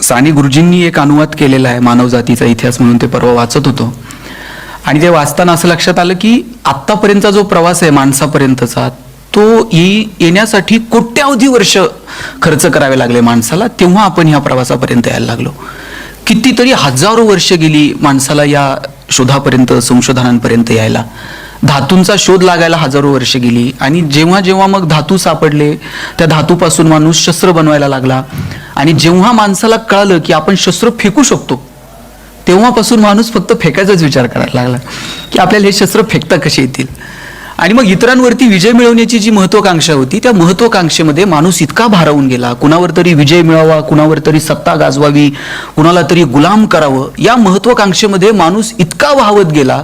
साने गुरुजींनी एक अनुवाद केलेला आहे मानवजातीचा इतिहास म्हणून, ते परवा वाचत होतो आणि ते वाचताना असं लक्षात आलं की आत्तापर्यंतचा जो प्रवास आहे माणसापर्यंतचा, तो येण्यासाठी कोट्यावधी वर्ष खर्च करावे लागले माणसाला, तेव्हा आपण ह्या प्रवासापर्यंत यायला लागलो. कितीतरी हजारो वर्ष गेली माणसाला या शोधापर्यंत, संशोधनांपर्यंत यायला. धातूंचा शोध लागायला हजारो वर्ष गेली आणि जेव्हा जेव्हा मग धातू सापडले, त्या धातूपासून माणूस शस्त्र बनवायला लागला आणि जेव्हा माणसाला कळलं की आपण शस्त्र फेकू शकतो, तेव्हापासून माणूस फक्त फेकायचाच विचार करायला लागला की आपल्याला हे शस्त्र फेकता कसे येतील. आणि मग इतरांवरती विजय मिळवण्याची जी महत्वाकांक्षा होती, त्या महत्वाकांक्षेमध्ये माणूस इतका भारावून गेला, कुणावर तरी विजय मिळावा, कुणावर तरी सत्ता गाजवावी, कुणाला तरी गुलाम करावं, या महत्वाकांक्षेमध्ये माणूस इतका वाहवत गेला.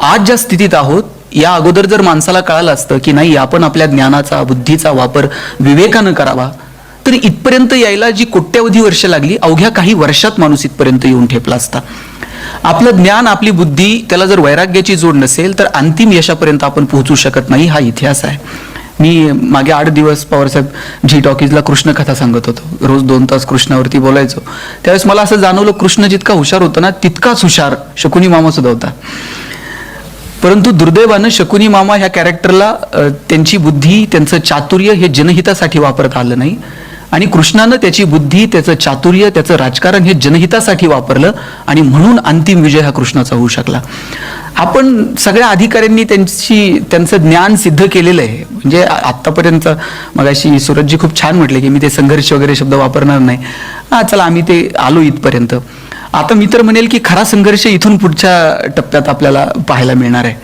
आज ज्या स्थितीत आहोत, या अगोदर जर माणसाला कळालं असतं की नाही आपण आपल्या ज्ञानाचा, बुद्धीचा वापर विवेकानं करावा, तर इथपर्यंत यायला जी कोट्यावधी वर्ष लागली, अवघ्या काही वर्षात माणूस इथपर्यंत येऊन ठेपला असता. आपलं ज्ञान, आपली बुद्धी, त्याला जर वैराग्याची जोड नसेल तर अंतिम यशापर्यंत आपण पोहोचू शकत नाही. हा इतिहास आहे. मी मागे 8 दिवस पवारसाहेब जी टॉकीजला कृष्ण कथा सांगत होतो. रोज 2 तास कृष्णावरती बोलायचो. त्यावेळेस मला असं जाणवलं, कृष्ण जितका हुशार होता ना, तितकाच हुशार शकुनी मामा सुद्धा होता. परंतु दुर्दैवानं शकुनी मामा ह्या कॅरेक्टरला त्यांची बुद्धी, त्यांचं चातुर्य हे जनहितासाठी वापरता आलं नाही आणि कृष्णानं त्याची बुद्धी, त्याचं चातुर्य, त्याचं राजकारण हे जनहितासाठी वापरलं आणि म्हणून अंतिम विजय हा कृष्णाचा होऊ शकला. आपण सगळ्या अधिकाऱ्यांनी त्यांचं ज्ञान सिद्ध केलेलं आहे. म्हणजे आत्तापर्यंत मगाशी सूरजजी खूप छान म्हटले की मी ते संघर्ष वगैरे शब्द वापरणार नाही. चला आम्ही ते आलो इथपर्यंत. आता मी तर म्हणेल की खरा संघर्ष इथून पुढच्या टप्प्यात आपल्याला पाहायला मिळणार आहे.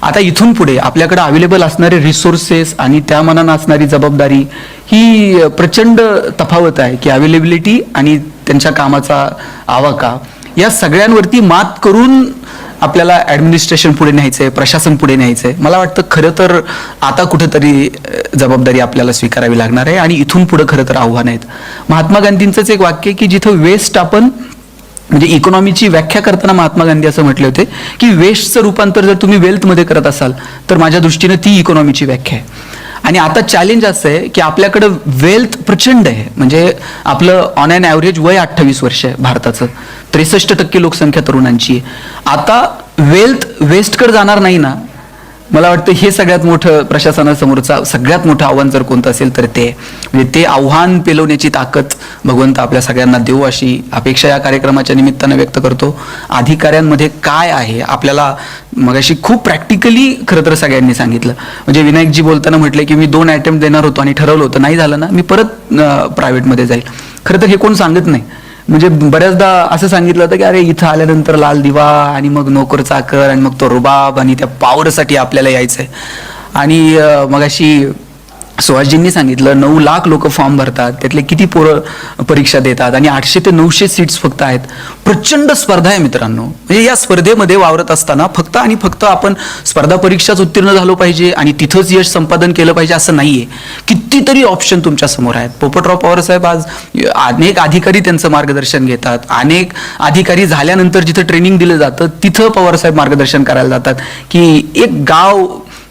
आता इथून पुढे आपल्याकडे अवेलेबल असणारे रिसोर्सेस आणि त्या मनानं असणारी जबाबदारी ही प्रचंड तफावत आहे की अवेलेबिलिटी आणि त्यांच्या कामाचा आवाका, या सगळ्यांवरती मात करून आपल्याला ॲडमिनिस्ट्रेशन पुढे न्यायचंय, प्रशासन पुढे न्यायचंय. मला वाटतं खरं तर आता कुठेतरी जबाबदारी आपल्याला स्वीकारावी लागणार आहे आणि इथून पुढे खरं तर आव्हान आहेत. महात्मा गांधींचंच एक वाक्य की जिथं वेस्ट आपण, म्हणजे इकॉनॉमीची व्याख्या करताना महात्मा गांधी असं म्हटले होते की वेस्टचं रूपांतर जर तुम्ही वेल्थमध्ये करत असाल तर माझ्या दृष्टीनं ती इकॉनॉमीची व्याख्या आहे. आणि आता चॅलेंज असं आहे की आपल्याकडं वेल्थ प्रचंड आहे. म्हणजे आपलं ऑन ॲन ॲव्हरेज वय 28 वर्ष आहे भारताचं, 63% लोकसंख्या तरुणांची आहे. आता वेल्थ वेस्टकडे जाणार नाही ना, मला वाटतं हे सगळ्यात मोठं प्रशासनासमोरचा सगळ्यात मोठं आव्हान जर कोणतं असेल तर ते, म्हणजे ते आव्हान पेलवण्याची ताकद भगवंत आपल्या सगळ्यांना देऊ अशी अपेक्षा या कार्यक्रमाच्या निमित्तानं व्यक्त करतो. अधिकाऱ्यांमध्ये काय आहे आपल्याला मगाशी खूप प्रॅक्टिकली खरं तर सगळ्यांनी सांगितलं. म्हणजे विनायकजी बोलताना म्हटले की मी 2 अटेम्प्ट देणार होतो आणि ठरवलं होतं, नाही झालं ना मी परत प्रायव्हेटमध्ये जाईल. खरं तर हे कोण सांगत नाही. म्हणजे बऱ्याचदा असं सांगितलं होतं की अरे इथं आल्यानंतर लाल दिवा आणि मग नोकर चाकर आणि मग तो रुबाब आणि त्या पॉवरसाठी आपल्याला यायचंय. आणि मग अशी सुहासजींनी सांगितलं 9 लाख लोक फॉर्म भरतात, त्यातले किती पोरं परीक्षा देतात आणि 800 ते 900 सीट्स फक्त आहेत. प्रचंड स्पर्धा आहे मित्रांनो. म्हणजे या स्पर्धेमध्ये वावरत असताना फक्त आणि फक्त आपण स्पर्धा परीक्षाच उत्तीर्ण झालो पाहिजे आणि तिथंच यश संपादन केलं पाहिजे असं नाहीये. कितीतरी ऑप्शन तुमच्या समोर आहेत. पोपटराव पवारसाहेब आज अनेक अधिकारी त्यांचं मार्गदर्शन घेतात. अनेक अधिकारी झाल्यानंतर जिथं ट्रेनिंग दिलं जातं तिथं पवारसाहेब मार्गदर्शन करायला जातात की एक गाव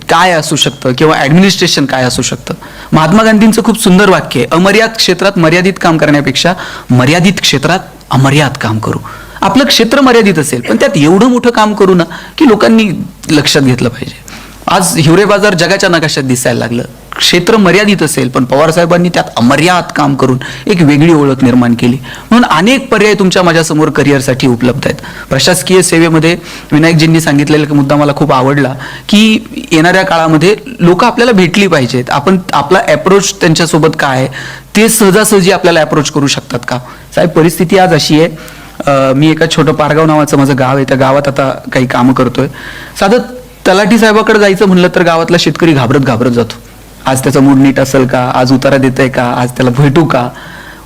काय असू शकतं किंवा ऍडमिनिस्ट्रेशन काय असू शकतं. महात्मा गांधींचं खूप सुंदर वाक्य आहे, अमर्याद क्षेत्रात मर्यादित काम करण्यापेक्षा मर्यादित क्षेत्रात अमर्याद काम करू. आपलं क्षेत्र मर्यादित असेल पण त्यात एवढं मोठं काम करू ना की लोकांनी लक्षात घेतलं पाहिजे. आज हिवरे बाजार जगाच्या नकाशात दिसायला लागलं. क्षेत्र मर्यादित असेल पण पवारसाहेबांनी त्यात अमर्याद काम करून एक वेगळी ओळख निर्माण केली. म्हणून अनेक पर्याय तुमच्या माझ्यासमोर करिअरसाठी उपलब्ध आहेत. प्रशासकीय सेवेमध्ये विनायकजींनी सांगितलेला मुद्दा मला खूप आवडला की येणाऱ्या काळामध्ये लोक आपल्याला भेटली पाहिजेत. आपण आपला अप्रोच त्यांच्यासोबत काय आहे ते सहजासहजी आपल्याला अप्रोच करू शकतात का. साहेब परिस्थिती आज अशी आहे, मी एका छोटं पारगाव नावाचं माझं गाव आहे, त्या गावात आता काही कामं करतोय. साधं तलाठी साहेबाकडे जायचं म्हणलं तर गावातला शेतकरी घाबरत जातो. आज त्याचा मूड नीट असेल का, आज उतारा देतोय का, आज त्याला भेटू का.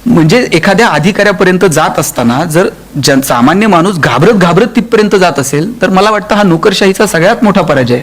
म्हणजे एखाद्या अधिकाऱ्यापर्यंत जात असताना जर सामान्य माणूस घाबरत तिथपर्यंत जात असेल तर मला वाटतं हा नोकरशाहीचा सगळ्यात मोठा पराजय.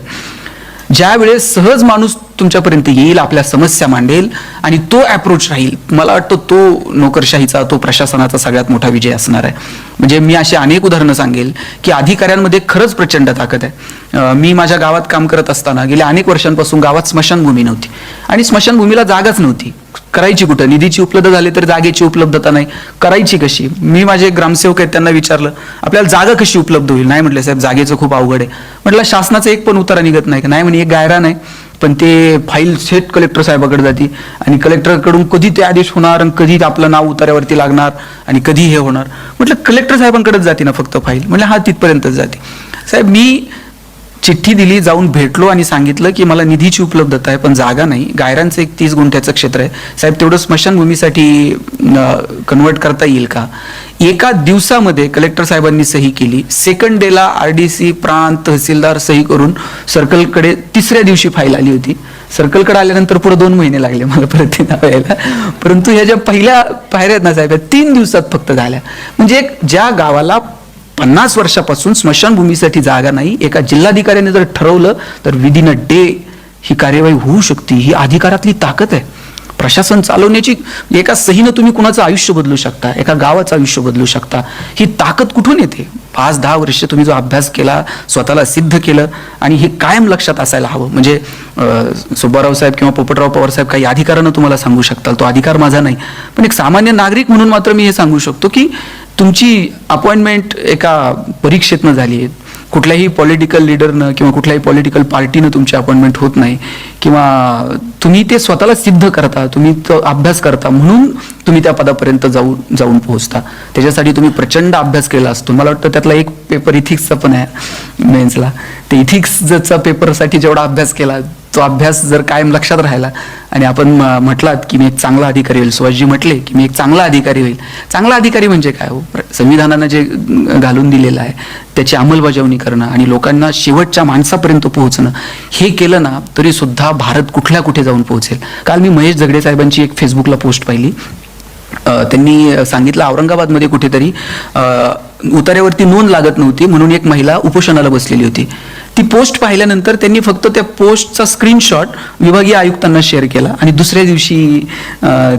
ज्या वेळेस सहज माणूस तुमच्यापर्यंत येईल, आपल्या समस्या मांडेल आणि तो अप्रोच राहील. मला वाटतं तो नोकरशाहीचा, तो प्रशासनाचा सगळ्यात मोठा विजय असणार आहे. म्हणजे मी अशी अनेक उदाहरणं सांगेल की अधिकाऱ्यांमध्ये खरंच प्रचंड ताकद आहे. मी माझ्या गावात काम करत असताना गेल्या अनेक वर्षांपासून गावात स्मशानभूमी नव्हती आणि स्मशानभूमीला जागाच नव्हती. करायची कुठं? निधीची उपलब्ध झाली तर जागेची उपलब्धता नाही, करायची कशी? मी माझे ग्रामसेवक आहेत त्यांना विचारलं आपल्याला जागा कशी उपलब्ध होईल. नाही म्हटलं साहेब जागेचं खूप अवघड आहे. म्हटलं शासनाचा एक पण उतारा निघत नाही. नाही म्हणे एक गायरा नाही, पण ते फाईल थेट कलेक्टर साहेबाकडे जाते आणि कलेक्टरकडून कधी ते आदेश होणार आणि कधी आपलं नाव उतार्यावरती लागणार आणि कधी हे होणार. म्हटलं कलेक्टर साहेबांकडेच जाते ना फक्त फाईल. म्हटलं हा तिथपर्यंतच जाते. साहेब मी चिठ्ठी दिली, जाऊन भेटलो आणि सांगितलं की मला निधीची उपलब्धता आहे पण जागा नाही. गायरांचं एक 30 गुंठ्याचं क्षेत्र आहे साहेब, तेवढं स्मशानभूमीसाठी कन्वर्ट करता येईल का? एका दिवसामध्ये कलेक्टर साहेबांनी सही केली. सेकंड डेला RDC, प्रांत, तहसीलदार सही करून सर्कलकडे तिसऱ्या दिवशी फाईल आली होती. सर्कलकडे आल्यानंतर पुढे 2 महिने लागले मला परत नाव यायला. परंतु ह्या ज्या पहिल्या पायऱ्या आहेत ना साहेब, 3 दिवसात फक्त झाल्या. म्हणजे एक ज्या गावाला 50 वर्षापासून स्मशानभूमीसाठी जागा नाही, एका जिल्हाधिकाऱ्याने जर ठरवलं तर विदिन अ डे ही कार्यवाही होऊ शकते. ही अधिकारातली ताकद आहे. प्रशासन चालवण्याची एका सहीनं तुम्ही कुणाचं आयुष्य बदलू शकता, एका गावाचं आयुष्य बदलू शकता. ही ताकद कुठून येते? 5-10 वर्ष तुम्ही जो अभ्यास केला, स्वतःला सिद्ध केलं आणि हे कायम लक्षात असायला हवं. म्हणजे सुब्बाराव साहेब किंवा पोपटराव पवार साहेब काही अधिकारानं तुम्हाला सांगू शकतात, तो अधिकार माझा नाही. पण एक सामान्य नागरिक म्हणून मात्र मी हे सांगू शकतो की तुमची अपॉइंटमेंट एका परीक्षेतनं झाली आहे. कुठल्याही पॉलिटिकल लीडरनं किंवा कुठल्याही पॉलिटिकल पार्टीनं तुमची अपॉइंटमेंट होत नाही किंवा तुम्ही ते स्वतःला सिद्ध करता, तुम्ही तो अभ्यास करता म्हणून तुम्ही त्या पदापर्यंत जाऊन पोहोचता. त्याच्यासाठी तुम्ही प्रचंड अभ्यास केला असतो. मला वाटतं त्यातला एक पेपर इथिक्सचा पण आहे मेन्सला. ते इथिक्सचा पेपरसाठी जेवढा अभ्यास केला तो अभ्यास जर कायम लक्षात राहिला आणि आपण म्हटलात की मी एक चांगला अधिकारी होईल, सुभाषजी म्हटले की मी एक चांगला अधिकारी होईल. चांगला अधिकारी म्हणजे काय हो? संविधानानं जे घालून दिलेलं आहे त्याची अंमलबजावणी करणं आणि लोकांना शेवटच्या माणसापर्यंत पोहोचणं, हे केलं ना तरी सुद्धा भारत कुठल्या कुठे जाऊन पोहोचेल. काल मी महेश झगडे साहेबांची एक फेसबुकला पोस्ट पाहिली. त्यांनी सांगितलं औरंगाबादमध्ये कुठेतरी उतार्यावरती नोंद लागत नव्हती म्हणून एक महिला उपोषणाला बसलेली होती. ती पोस्ट पाहिल्यानंतर त्यांनी फक्त त्या पोस्टचा स्क्रीनशॉट विभागीय आयुक्तांना शेअर केला आणि दुसऱ्या दिवशी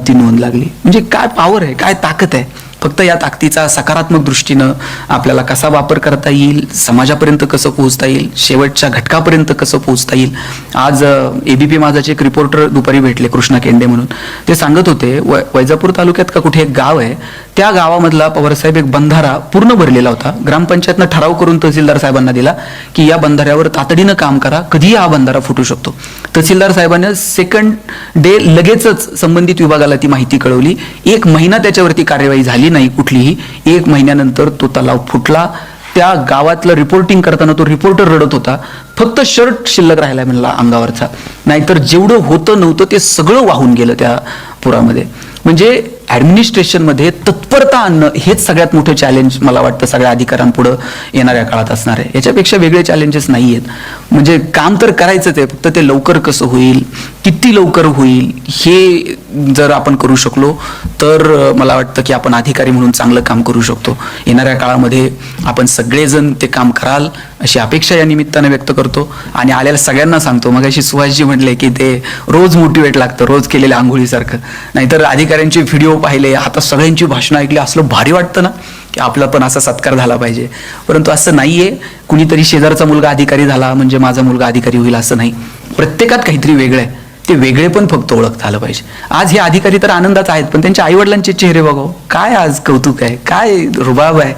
ती नोंद लागली. म्हणजे काय पॉवर आहे, काय ताकद आहे. फक्त या ताकदीचा सकारात्मक दृष्टीनं आपल्याला कसा वापर करता येईल, समाजापर्यंत कसं पोहोचता येईल, शेवटच्या घटकापर्यंत कसं पोहोचता येईल. आज ABP माझाचे एक रिपोर्टर दुपारी भेटले, कृष्णा केंडे म्हणून. ते सांगत होते वैजापूर तालुक्यात का कुठे एक गाव आहे, त्या गावामधला पवारसाहेब एक बंधारा पूर्ण भरलेला होता. ग्रामपंचायतनं ठराव करून तहसीलदार साहेबांना दिला की या बंधाऱ्यावर तातडीनं काम करा, कधीही हा बंधारा फुटू शकतो. तहसीलदार साहेबांनी सेकंड डे लगेचच संबंधित विभागाला ती माहिती कळवली. 1 महिना त्याच्यावरती कार्यवाही झाली नाही कुठलीही. 1 महिन्यानंतर तो तलाव फुटला. त्या गावातलं रिपोर्टिंग करताना तो रिपोर्टर रडत होता. फक्त शर्ट शिल्लक राहिला म्हणला अंगावरचा, नाहीतर जेवढं होतं नव्हतं ते सगळं वाहून गेलं त्या पुरामध्ये. म्हणजे ॲडमिनिस्ट्रेशनमध्ये तत्परता आणणं हेच सगळ्यात मोठं चॅलेंज मला वाटतं सगळ्या अधिकाऱ्यांपुढं येणाऱ्या काळात असणार आहे. याच्यापेक्षा वेगळे चॅलेंजेस नाही आहेत. म्हणजे काम तर करायचंच आहे, फक्त ते लवकर कसं होईल, किती लवकर होईल, हे जर आपण करू शकलो तर मला वाटतं की आपण अधिकारी म्हणून चांगलं काम करू शकतो. येणाऱ्या काळामध्ये आपण सगळेजण ते काम कराल अशी अपेक्षा या निमित्तानं व्यक्त करतो आणि आलेल्या सगळ्यांना सांगतो. मग अशी सुभाषजी म्हटले की ते रोज मोटिवेट लागतं, रोज केलेल्या आंघोळीसारखं. नाहीतर अधिकाऱ्यांचे व्हिडिओ पाहिले, आता सगळ्यांची भाषणं ऐकली, असलं भारी वाटतं ना की आपला पण असा सत्कार झाला पाहिजे. परंतु असं नाहीये कुणीतरी शेजारचा मुलगा अधिकारी झाला म्हणजे माझा मुलगा अधिकारी होईल असं नाही. प्रत्येकात काहीतरी वेगळं आहे, ते वेगळे पण फक्त ओळख झालं पाहिजे. आज हे अधिकारी तर आनंदात आहेत पण त्यांच्या आईवडिलांचे चेहरे बघावं, काय आज कौतुक आहे, काय रुबाब आहे.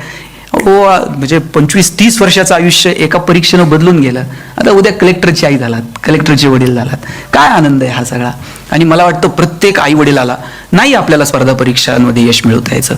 म्हणजे 25-30 वर्षाचं आयुष्य एका परीक्षेनं बदलून गेलं. आता उद्या कलेक्टरची आई झालात, कलेक्टरचे वडील झालात, काय आनंद आहे हा सगळा. आणि मला वाटतं प्रत्येक आई वडिलाला नाही आपल्याला स्पर्धा परीक्षांमध्ये यश मिळवता यायचं.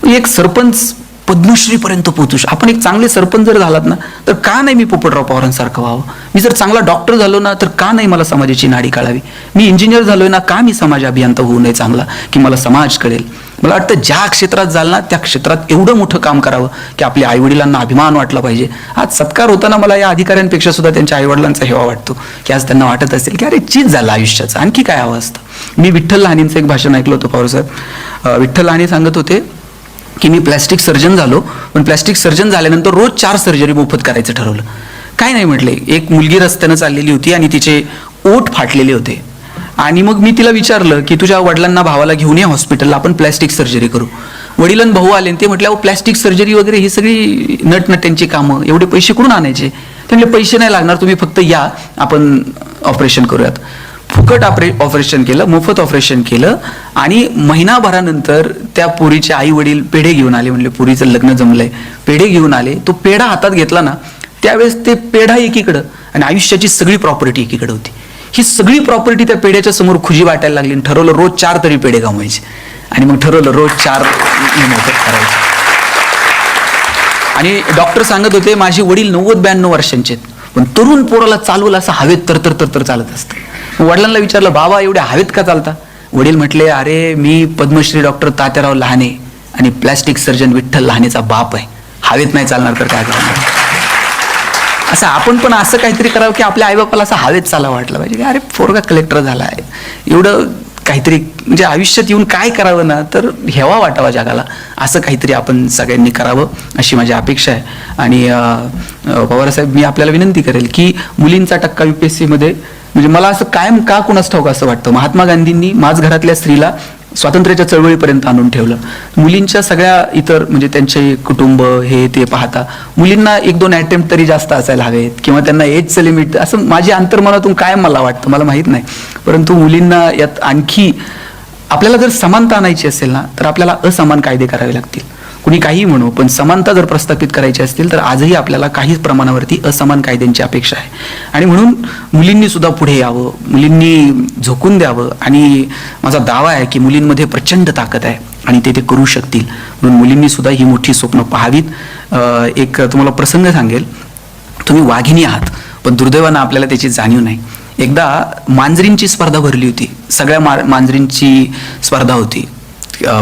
एक सरपंच पद्मश्रीपर्यंत पोहोचू शकतो. आपण एक चांगले सरपंच जर झालात ना तर का नाही मी पोपटराव पवारांसारखं व्हावं. मी जर चांगला डॉक्टर झालो ना तर का नाही मला समाजाची नाडी काढावी. मी इंजिनियर झालोय ना, का मी समाज अभियंता होऊ नये चांगला, की मला समाज कळेल. मला वाटतं ज्या क्षेत्रात जाल ना त्या क्षेत्रात एवढं मोठं काम करावं की आपल्या आईवडिलांना अभिमान वाटला पाहिजे. आज सत्कार होताना मला या अधिकाऱ्यांपेक्षा सुद्धा त्यांच्या आईवडिलांचा हेवा वाटतो की आज त्यांना वाटत असेल की अरे चीज झालं आयुष्याचं, आणखी काय हवं असतं. मी विठ्ठल लहानींचं एक भाषण ऐकलं होतं पवारसाहेब. विठ्ठल लहानी सांगत होते की मी प्लॅस्टिक सर्जन झालो, पण प्लॅस्टिक सर्जन झाल्यानंतर रोज 4 सर्जरी मोफत करायचं ठरवलं. काय नाही म्हटले, एक मुलगी रस्त्यानं चाललेली होती आणि तिचे ओठ फाटलेले होते. आणि मग मी तिला विचारलं की तुझ्या वडिलांना भावाला घेऊन ये हॉस्पिटलला, आपण प्लॅस्टिक सर्जरी करू. वडील आणि भाऊ आले, ते म्हटलं प्लॅस्टिक सर्जरी वगैरे ही सगळी नटनट्यांची कामं, एवढे पैसे कुठून आणायचे? ते म्हटले पैसे नाही लागणार, तुम्ही फक्त या, आपण ऑपरेशन करूयात. फुकट ऑपरेशन केलं, मोफत ऑपरेशन केलं. आणि महिनाभरानंतर त्या पोरीचे आई वडील पेढे घेऊन आले. म्हणले पोरीचं लग्न जमलंय, पेढे घेऊन आले. तो पेढा हातात घेतला ना, त्यावेळेस ते पेढा एकीकडं आणि आयुष्याची सगळी प्रॉपर्टी एकीकडे होती. ही सगळी प्रॉपर्टी त्या पेढ्याच्या समोर खुजी वाटायला लागली. आणि ठरवलं रोज 4 तरी पेढे गमवायचे. आणि मग ठरवलं रोज 4 मोफत करायचे. आणि डॉक्टर सांगत होते माझे वडील 90-92 वर्षांचे आहेत, पण तरुण पोराला चालवलं असं हवेत तर चालत असतं. वडिलांना विचारलं बाबा एवढ्या हवेत का चालता? वडील म्हटले अरे मी पद्मश्री डॉक्टर तात्याराव लहाने आणि प्लॅस्टिक सर्जन विठ्ठल लहानेचा बाप आहे, हवेत नाही चालणार तर काय करणार? असं आपण पण असं काहीतरी करावं की आपल्या आईबापाला असं हवेत चालावं वाटलं पाहिजे की अरे पोरगा कलेक्टर झाला आहे, एवढं काहीतरी म्हणजे आयुष्यात येऊन काय करावं ना, तर हेवा वाटावा जगाला, असं काहीतरी आपण सगळ्यांनी करावं अशी माझी अपेक्षा आहे. आणि पवारसाहेब मी आपल्याला विनंती करेल की मुलींचा टक्का UPSC मध्ये म्हणजे मला असं कायम का कुणास ठाऊक असं वाटतं, महात्मा गांधींनी माझ घरातल्या स्त्रीला स्वातंत्र्याच्या चळवळीपर्यंत आणून ठेवलं. मुलींच्या सगळ्या इतर म्हणजे त्यांचे कुटुंब हे ते पाहता मुलींना 1-2 अटेम्प्ट तरी जास्त असायला हवेत किंवा त्यांना एजचं लिमिट, असं माझी अंतर्मनातून कायम मला वाटतं, मला माहीत नाही. परंतु मुलींना यात आणखी आपल्याला जर समानता आणायची असेल ना, तर आपल्याला असमान कायदे करावे लागतील. कुणी काही म्हणू, पण समानता जर प्रस्थापित करायची असतील तर आजही आपल्याला काही प्रमाणावरती असमान कायद्यांची अपेक्षा आहे. आणि म्हणून मुलींनी सुद्धा पुढे यावं, मुलींनी झोकून द्यावं. आणि माझा दावा आहे की मुलींमध्ये प्रचंड ताकद आहे आणि ते करू शकतील. म्हणून मुलींनी सुद्धा ही मोठी स्वप्न पाहावीत. एक तुम्हाला प्रसंग सांगेल. तुम्ही वाघिणी आहात, पण दुर्दैवानं आपल्याला त्याची जाणीव नाही. एकदा मांजरींची स्पर्धा भरली होती, सगळ्या मांजरींची स्पर्धा होती,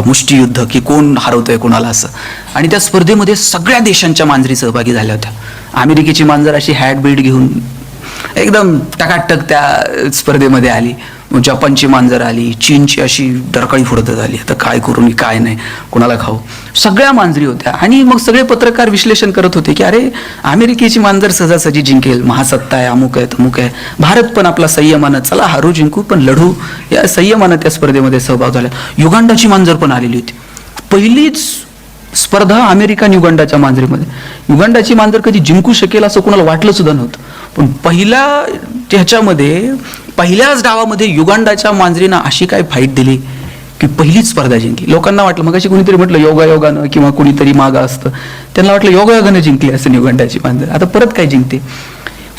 मुष्टियुद्ध की कोण हरवतोय कोणाला असं. आणि त्या स्पर्धेमध्ये सगळ्या देशांच्या मांजरी सहभागी झाल्या होत्या. अमेरिकेची मांजर अशी हॅट बीट घेऊन एकदम टकाटक त्या स्पर्धेमध्ये आली. जपानची मांजर आली, चीनची अशी डरकाळी फुडतच आली, आता काय करू काय नाही, कोणाला खाऊ. सगळ्या मांजरी होत्या. आणि मग सगळे पत्रकार विश्लेषण करत होते की अरे अमेरिकेची मांजर सहजासहजी जिंकेल, महासत्ता आहे, अमुक आहे तमुक आहे. भारत पण आपला संयमानं चला हरू जिंकू पण लढू या संयमानं त्या स्पर्धेमध्ये सहभाग झाला. युगांडाची मांजर पण आलेली होती. पहिलीच स्पर्धा अमेरिका आणि युगांडाच्या मांजरीमध्ये. युगांडाची मांजर कधी जिंकू शकेल असं कोणाला वाटलं सुद्धा नव्हतं. पण पहिल्याच डावामध्ये युगांडाच्या मांजरीनं अशी काय फाईट दिली की पहिलीच स्पर्धा जिंकली. लोकांना वाटलं, मग अशी कुणीतरी म्हटलं योगायोगानं किंवा कुणीतरी मागं असतं, त्यांना वाटलं योगायोगानं जिंकली असं युगांडाची मांजर. आता परत काय जिंकते?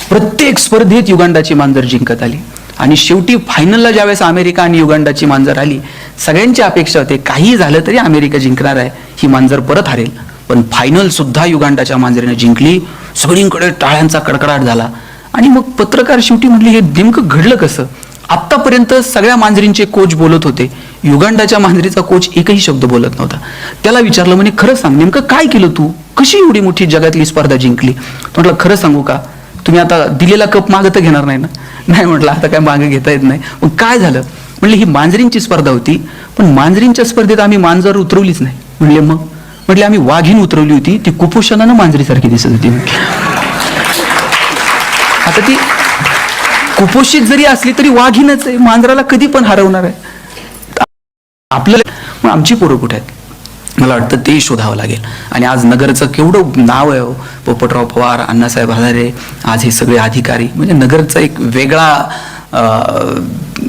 प्रत्येक स्पर्धेत युगांडाची मांजर जिंकत आली. आणि शेवटी फायनलला ज्यावेळेस अमेरिका आणि युगांडाची मांजर आली, सगळ्यांची अपेक्षा होते काही झालं तरी अमेरिका जिंकणार आहे, ही मांजर परत हरेल. पण फायनल सुद्धा युगांडाच्या मांजरीने जिंकली. सगळीकडे टाळ्यांचा कडकडाट झाला. आणि मग पत्रकार शेवटी म्हटले हे नेमकं घडलं कसं? आत्तापर्यंत सगळ्या मांजरींचे कोच बोलत होते, युगांडाच्या मांजरीचा कोच एकही शब्द बोलत नव्हता. त्याला विचारलं, म्हणे खरं सांग नेमकं काय केलं तू, कशी एवढी मोठी जगातली स्पर्धा जिंकली? म्हटलं खरं सांगू का, तुम्ही आता दिलेला कप मागं तर घेणार नाही ना? नाही म्हटलं आता काय मागं घेता येत नाही. मग काय झालं? म्हणले ही मांजरींची स्पर्धा होती, पण मांजरींच्या स्पर्धेत आम्ही मांजर उतरवलीच नाही. म्हणले मग? म्हटले आम्ही वाघीण उतरवली होती, ती कुपोषणानं मांजरीसारखी दिसत होती. आता ती कुपोषित जरी असली तरी वाघीणच आहे, मांजराला कधी पण हरवणार आहे. आपल्याला आमची पोरं कुठे आहेत? मला वाटतं ते शोधावं लागेल. आणि आज नगरचं केवढं नाव आहे हो, पोपटराव पवार, अण्णासाहेब हजारे, आज हे सगळे अधिकारी, म्हणजे नगरचा एक वेगळा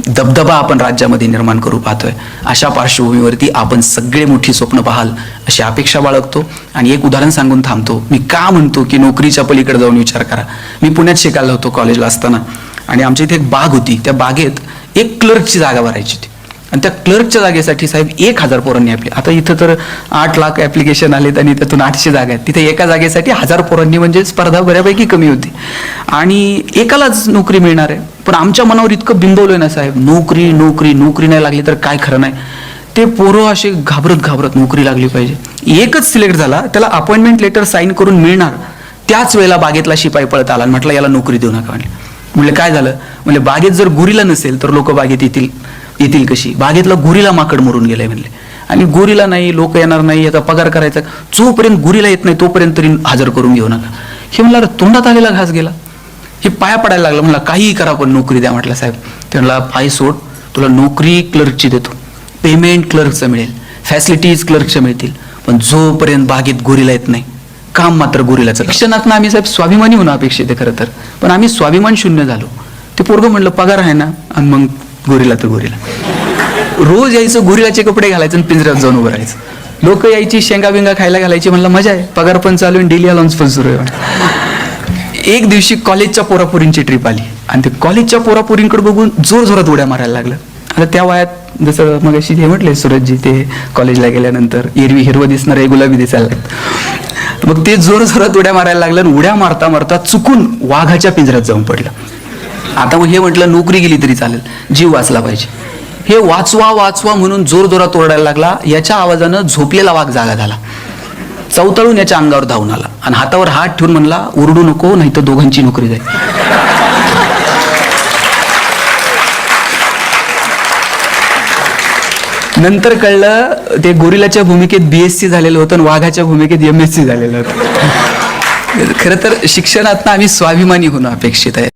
दबदबा आपण राज्यामध्ये निर्माण करू पाहतोय. अशा पार्श्वभूमीवरती आपण सगळे मोठी स्वप्न पाहाल अशी अपेक्षा बाळगतो. आणि एक उदाहरण सांगून थांबतो. मी का म्हणतो की नोकरीच्या पलीकडे जाऊन विचार करा. मी पुण्यात शिकायला होतो कॉलेजला असताना, आणि आमच्या इथे एक बाग होती. त्या बागेत एक क्लर्कची जागा भरायची होती. आणि त्या क्लर्कच्या जागेसाठी साहेब 1000 पोरांनी आता इथं तर 8 लाख ऍप्लिकेशन आलेत आणि त्यातून 800 जागा आहेत. तिथे एका जागेसाठी 1000 पोरांनी, म्हणजे स्पर्धा बऱ्यापैकी कमी होती. आणि एकालाच नोकरी मिळणार आहे. पण आमच्या मनावर इतकं बिंबवलंय ना साहेब, नोकरी नोकरी नोकरी नाही लागली तर काय खरं नाही. ते पोरं असे घाबरत नोकरी लागली पाहिजे. एकच सिलेक्ट झाला, त्याला अपॉइंटमेंट लेटर साईन करून मिळणार, त्याच वेळेला बागेतला शिपाई पळत आला आणि म्हटलं याला नोकरी देऊ नका. म्हणले काय झालं? म्हणजे बागेत जर गुरीला नसेल तर लोक बागेत येतील कशी? बागेतला गुरीला माकड मरून गेलाय म्हणले. आणि गुरीला नाही, लोक येणार नाही, याचा पगार करायचा, जोपर्यंत गुरीला येत नाही तोपर्यंत तरी हजर करून घेऊ नका. हे म्हणलं तोंडात आलेला घास गेला. हे पाया पडायला लागलं. म्हणला काहीही करा पण नोकरी द्या. म्हटलं साहेब, ते म्हणला पाय सोड, तुला नोकरी क्लर्कची देतो, पेमेंट क्लर्कचं मिळेल, फॅसिलिटीज क्लर्कच्या मिळतील, पण जोपर्यंत बागेत गोरीला येत नाही काम मात्र गोरीलाचं. शिक्षणात आम्ही साहेब स्वाभिमानी होणं अपेक्षित आहे खरं तर, पण आम्ही स्वाभिमान शून्य झालो. ते पोरगं म्हणलं पगार आहे ना, आणि मग गोरीला तर गोरीला. रोज यायचं, गोरीलाचे कपडे घालायचं आणि पिंजऱ्यात जाऊन उभं राहायचं. लोक यायची, शेंगा बिंगा खायला घालायची. म्हणलं मजा आहे, पगार पण चालू आहे, डेली अलाउन्स पण सुरू आहे. एक दिवशी कॉलेजच्या पोरापोरींची ट्रिप आली आणि ते कॉलेजच्या पोरापोरींकडे बघून जोर जोरात उड्या मारायला लागलं. आता त्या वयात जसं मग अशी हे म्हटले सूरजजी, ते कॉलेजला गेल्यानंतर एरवी हिरवं दिसणार आहे, गुलाबी दिसायला लागतं. मग ते जोर जोरात उड्या मारायला लागलं आणि उड्या मारता मारता चुकून वाघाच्या पिंजऱ्यात जाऊन पडलं. आता मग हे म्हटलं नोकरी गेली तरी चालेल, जीव वाचला पाहिजे. हे वाचवा वाचवा म्हणून जोर जोरात ओरडायला लागला. याच्या आवाजानं झोपलेला वाघ जागा झाला, चवताळून याच्या अंगावर धावून आला आणि हातावर हात ठेवून म्हणला, ओरडू नको नाही तर दोघांची नोकरी जाईल. नंतर कळलं ते गोरिलाच्या भूमिकेत BSc झालेलं होतं आणि वाघाच्या भूमिकेत MSc झालेलं होतं. खरं तर शिक्षणातनं आम्ही स्वाभिमानी होणं अपेक्षित आहे.